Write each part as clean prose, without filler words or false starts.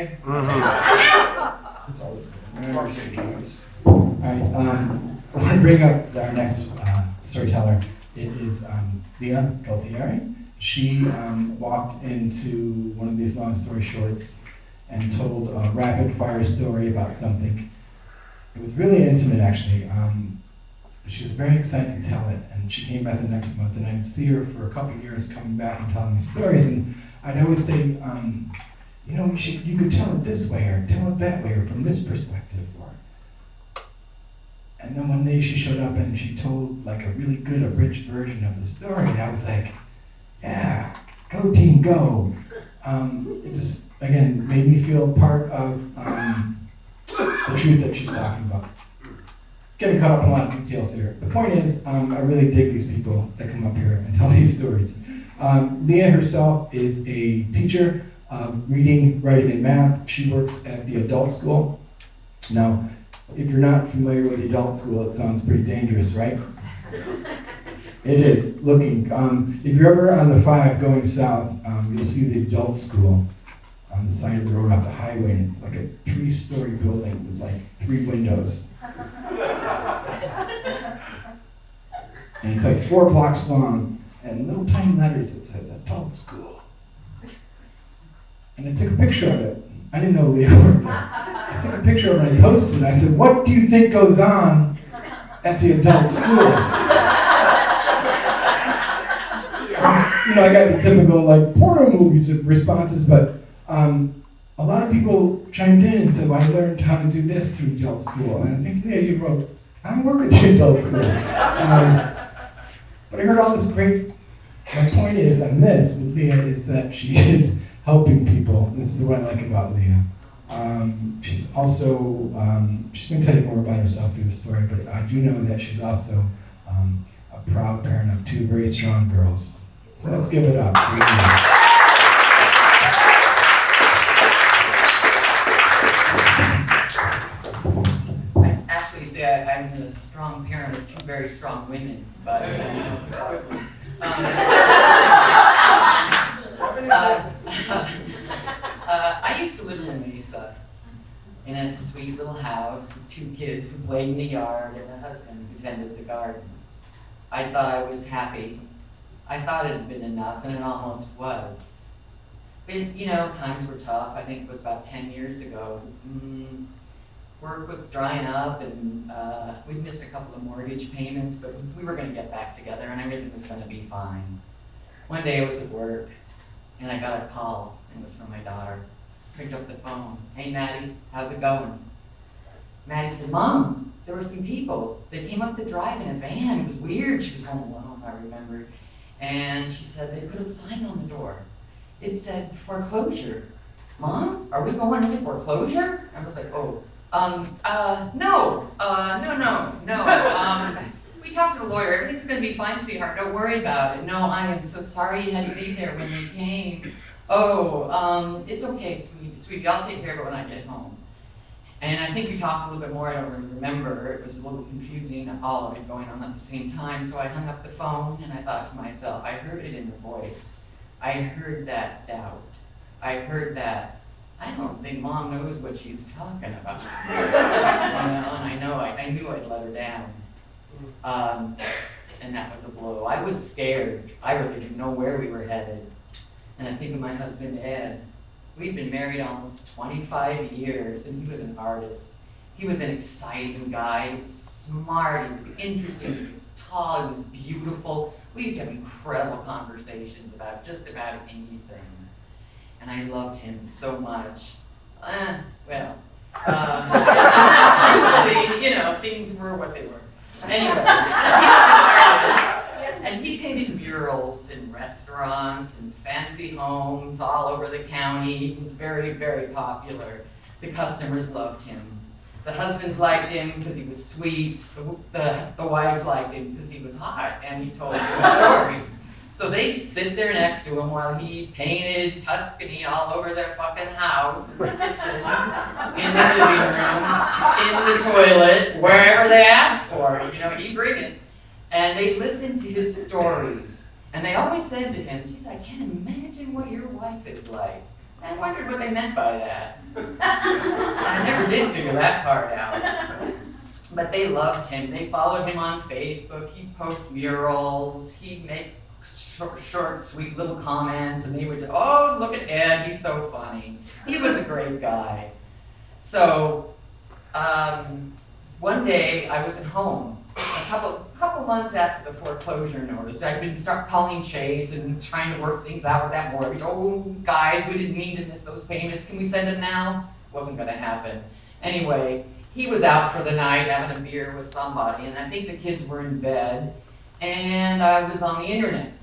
okay? That's all I want to bring up our next storyteller. It is Leah Gualtieri. She walked into one of these long story shorts and told a rapid fire story about something. It was really intimate, actually. She was very excited to tell it, and she came back the next month, and I'd see her for a couple of years coming back and telling me stories, and I'd always say, you know, you could tell it this way, or tell it that way, or from this perspective. And then one day she showed up and she told like a really good abridged version of the story, and I was like, yeah, go team, go. It just, again, made me feel part of the truth that she's talking about. Getting caught up in a lot of details here. The point is, I really dig these people that come up here and tell these stories. Leah herself is a teacher of reading, writing, and math. She works at the adult school. Now, if you're not familiar with the adult school, it sounds pretty dangerous, right? It is. Looking, if you're ever on the 5 going south, you'll see the adult school on the side of the road off the highway, and it's like a 3-story building with like 3 windows. And it's like 4 blocks long, and little tiny letters it says adult school. And I took a picture of it. I didn't know Leah worked there. I took a picture of it and I posted it, and I said, what do you think goes on at the adult school? You know, I got the typical like porno movies responses, but a lot of people chimed in and said, well, I learned how to do this through adult school. And I think, Leah, you wrote, I work at the adult school. But I heard all this great, my point is on this with Leah is that she is helping people. This is what I like about Leah. She's also, she's going to tell you more about herself through the story, but I do know that she's also a proud parent of 2 very strong girls. So let's give it up. I'd actually say I'm a strong parent of 2 very strong women, but I used to live in Mesa in a sweet little house with 2 kids who played in the yard and a husband who tended the garden. I thought I was happy. I thought it had been enough, and it almost was. But, you know, times were tough. I think it was about 10 years ago. Work was drying up, and we'd missed a couple of mortgage payments, but we were going to get back together, and everything was going to be fine. One day I was at work, and I got a call, and it was from my daughter. Picked up the phone. Hey, Maddie, how's it going? Maddie said, Mom, there were some people. They came up the drive in a van. It was weird. She was home alone, I remember. And she said they put a sign on the door. It said foreclosure. Mom, are we going into foreclosure? I was like, oh, no. We talked to the lawyer. Everything's going to be fine, sweetheart. Don't worry about it. No, I am so sorry you had to be there when they came. Oh, it's okay, sweetie. I'll take care of it when I get home. And I think we talked a little bit more. I don't really remember. It was a little confusing, all of it going on at the same time. So I hung up the phone and I thought to myself, I heard it in her voice. I heard that doubt. I heard that, I don't think Mom knows what she's talking about. You know, and I knew I'd let her down. And that was a blow. I was scared. I really didn't know where we were headed. And I think of my husband, Ed. We'd been married almost 25 years, and he was an artist. He was an exciting guy. He was smart, he was interesting, he was tall, he was beautiful. We used to have incredible conversations about just about anything. And I loved him so much. Truthfully, you know, things were what they were. Anyway, he was an artist. And he painted murals in restaurants and fancy homes all over the county. He was very, very popular. The customers loved him. The husbands liked him because he was sweet. The wives liked him because he was hot and he told good stories. So they'd sit there next to him while he painted Tuscany all over their fucking house, in the kitchen, in the living room, in the toilet, wherever they asked for it. You know, he'd bring it. And they'd listen to his stories. And they always said to him, geez, I can't imagine what your wife is like. I wondered what they meant by that. I never did figure that part out. But they loved him. They followed him on Facebook. He'd post murals. He'd make short, sweet little comments, and they would just, oh, look at Ed, he's so funny. He was a great guy. So, one day I was at home, a couple months after the foreclosure notice. I'd been calling Chase and trying to work things out with that mortgage. Oh, guys, we didn't mean to miss those payments. Can we send them now? Wasn't gonna happen. Anyway, he was out for the night having a beer with somebody, and I think the kids were in bed. And I was on the internet,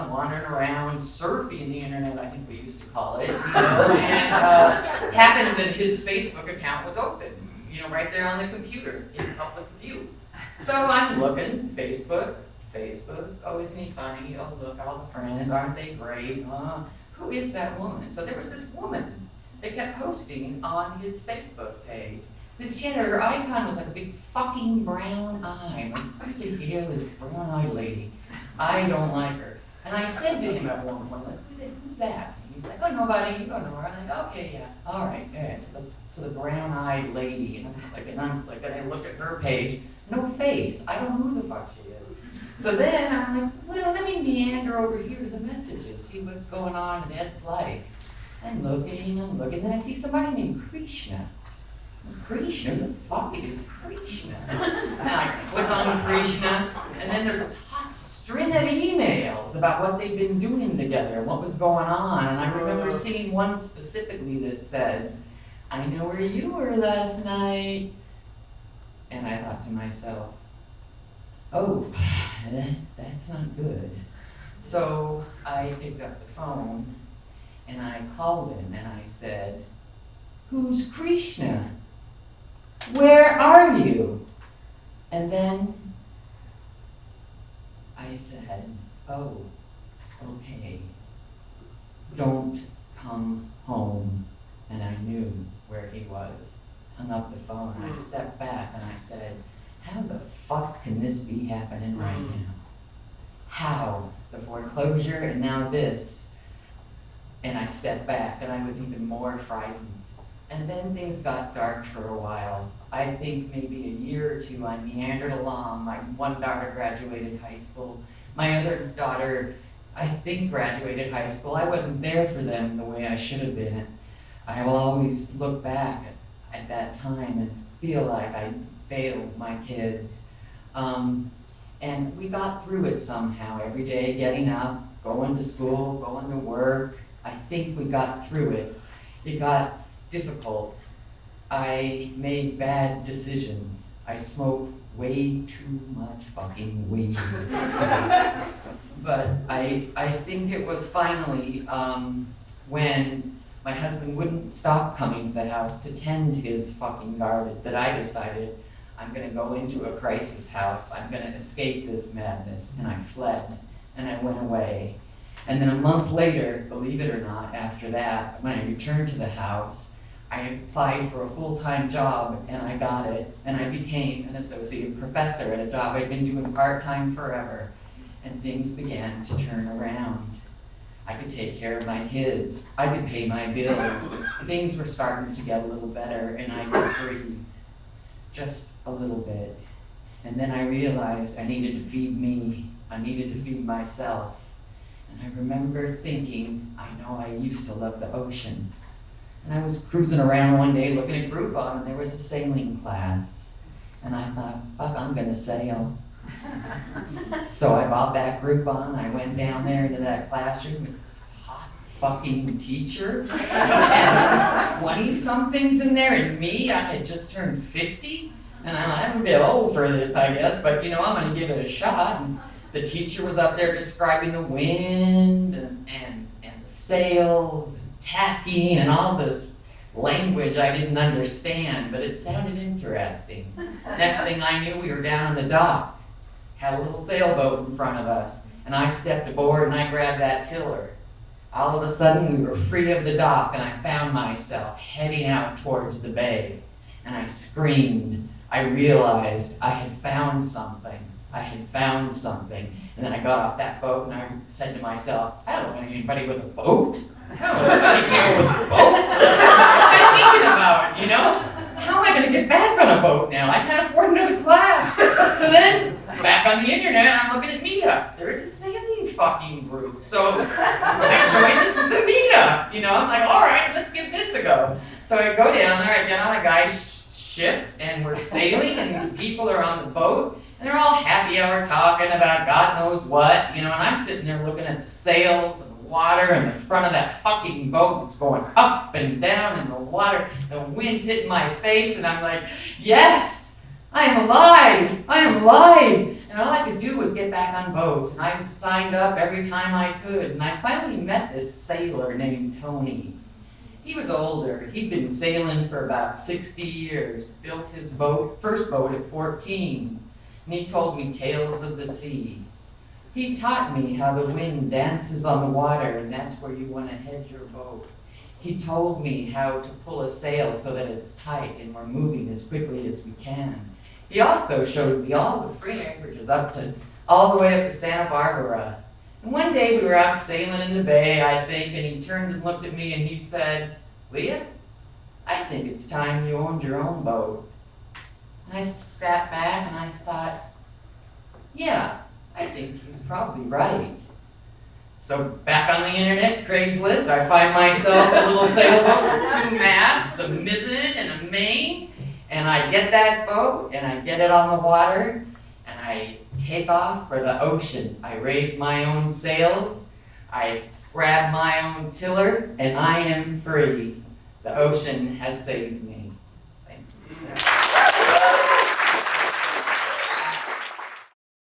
wandering around, surfing the internet, I think we used to call it, and happened that his Facebook account was open, right there on the computer in public view. So I'm looking, Facebook, oh, isn't he funny? Oh, look, all the friends, aren't they great? Who is that woman? So there was this woman that kept posting on his Facebook page. Her icon was like a big fucking brown eye. Like, fucking hear this brown-eyed lady. I don't like her. And I said to him at one point, like, who's that? And he's like, oh, nobody, you don't know her. I'm like, okay, yeah, all right, yeah. So the brown-eyed lady, and I'm clicking, I look at her page, no face. I don't know who the fuck she is. So then I'm like, well, let me meander over here to the messages, see what's going on in Ed's life. I'm looking, then I see somebody named Krishna. Krishna? Who the fuck is Krishna? And I click on Krishna, and then there's this hot string of emails about what they've been doing together and what was going on. And I remember seeing one specifically that said, I know where you were last night. And I thought to myself, oh, that's not good. So I picked up the phone, and I called him, and I said, who's Krishna? Where are you? And then I said, oh, okay, don't come home. And I knew where he was. Hung up the phone, I stepped back and I said, how the fuck can this be happening right now? How? The foreclosure and now this. And I stepped back and I was even more frightened. And then things got dark for a while. I think maybe a year or two I meandered along. My one daughter graduated high school. My other daughter, I think, graduated high school. I wasn't there for them the way I should have been. I will always look back at that time and feel like I failed my kids. And we got through it somehow, every day getting up, going to school, going to work. I think we got through it. It got difficult. I made bad decisions. I smoked way too much fucking weed. But I think it was finally when my husband wouldn't stop coming to the house to tend his fucking garden that I decided I'm gonna go into a crisis house. I'm gonna escape this madness. And I fled and I went away. And then a month later, believe it or not, after that, when I returned to the house, I applied for a full-time job and I got it. And I became an associate professor at a job I'd been doing part-time forever. And things began to turn around. I could take care of my kids. I could pay my bills. Things were starting to get a little better and I could breathe. Just a little bit. And then I realized I needed to feed me. I needed to feed myself. And I remember thinking, I know I used to love the ocean. And I was cruising around one day looking at Groupon and there was a sailing class. And I thought, fuck, I'm gonna sail. So I bought that Groupon, I went down there into that classroom with this hot fucking teacher. And there was 20-somethings in there, and me, I had just turned 50. And I'm a bit old for this, I guess, but I'm gonna give it a shot. And the teacher was up there describing the wind and the sails, and tacking, and all this language I didn't understand, but it sounded interesting. Next thing I knew, we were down on the dock. Had a little sailboat in front of us, and I stepped aboard and I grabbed that tiller. All of a sudden, we were free of the dock, and I found myself heading out towards the bay. And I screamed. I realized I had found something. I had found something. And then I got off that boat and I said to myself, I don't know anybody with a boat. I don't know anybody here with a boat. What am I thinking about, you know? How am I going to get back on a boat now? I can't afford another class. So then, back on the internet, I'm looking at Meetup. There is a sailing fucking group. So I joined the Meetup. You know, I'm like, all right, let's give this a go. So I go down there, I get on a guy's ship, and we're sailing, and these people are on the boat, and they're all happy hour talking about God knows what, you know, and I'm sitting there looking at the sails and the water and the front of that fucking boat that's going up and down in the water. The wind's hitting my face, and I'm like, yes, I am alive, I am alive. And all I could do was get back on boats, and I signed up every time I could, and I finally met this sailor named Tony. He was older. He'd been sailing for about 60 years, built his first boat at 14, and he told me tales of the sea. He taught me how the wind dances on the water, and that's where you want to head your boat. He told me how to pull a sail so that it's tight and we're moving as quickly as we can. He also showed me all the free anchorages all the way up to Santa Barbara. And one day we were out sailing in the bay, I think, and he turned and looked at me and he said, Leah, I think it's time you owned your own boat. And I sat back and I thought, yeah, I think he's probably right. So back on the internet, Craigslist, I find myself a little sailboat with 2 masts, a mizzen and a main, and I get that boat and I get it on the water and I take off for the ocean. I raise my own sails, I grab my own tiller, and I am free. The ocean has saved me. Thank you.